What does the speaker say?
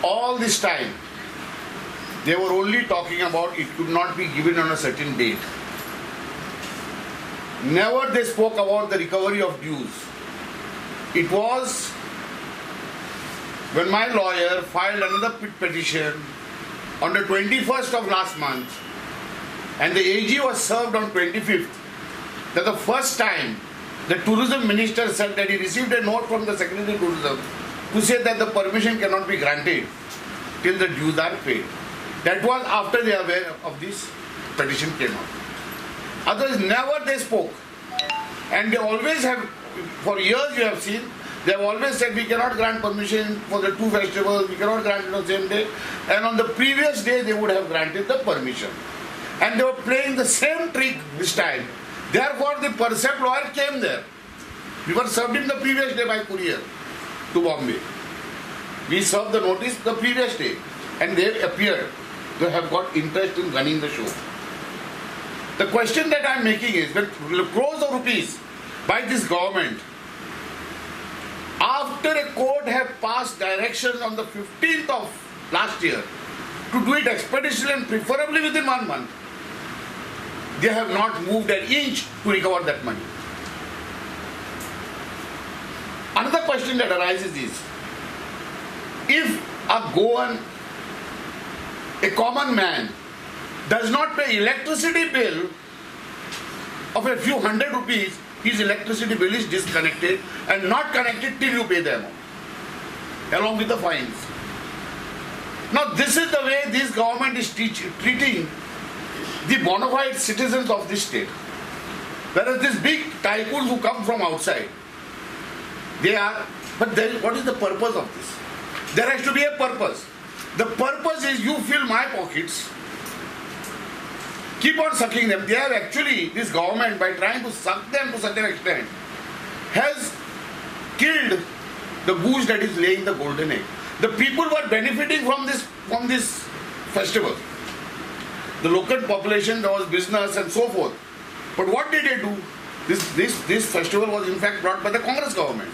all this time, they were only talking about it could not be given on a certain date. Never they spoke about the recovery of dues. It was when my lawyer filed another petition on the 21st of last month and the AG was served on 25th, that the first time the tourism minister said that he received a note from the Secretary of Tourism to say that the permission cannot be granted till the dues are paid. That was after they are aware of this petition came out. Otherwise, never they spoke. And they always have, for years you have seen, they have always said we cannot grant permission for the two festivals, we cannot grant it on the same day. And on the previous day they would have granted the permission. And they were playing the same trick this time. Therefore the Percept lawyer came there. We were served in the previous day by courier to Bombay. We served the notice the previous day and they appeared. They have got interest in running the show. The question that I am making is that crores of rupees by this government, after a court have passed directions on the 15th of last year to do it expeditiously and preferably within 1 month, they have not moved an inch to recover that money. Another question that arises is, if a Goan, a common man, does not pay electricity bill of a few hundred rupees, his electricity bill is disconnected and not connected till you pay the amount, along with the fines. Now this is the way this government is treating the bona fide citizens of this state. Whereas these big tycoons who come from outside, they are, but then what is the purpose of this? There has to be a purpose. The purpose is you fill my pockets, keep on sucking them. They have actually, this government, by trying to suck them to such an extent, has killed the goose that is laying the golden egg. The people were benefiting from this festival. The local population, there was business and so forth. But what did they do? This festival was in fact brought by the Congress government.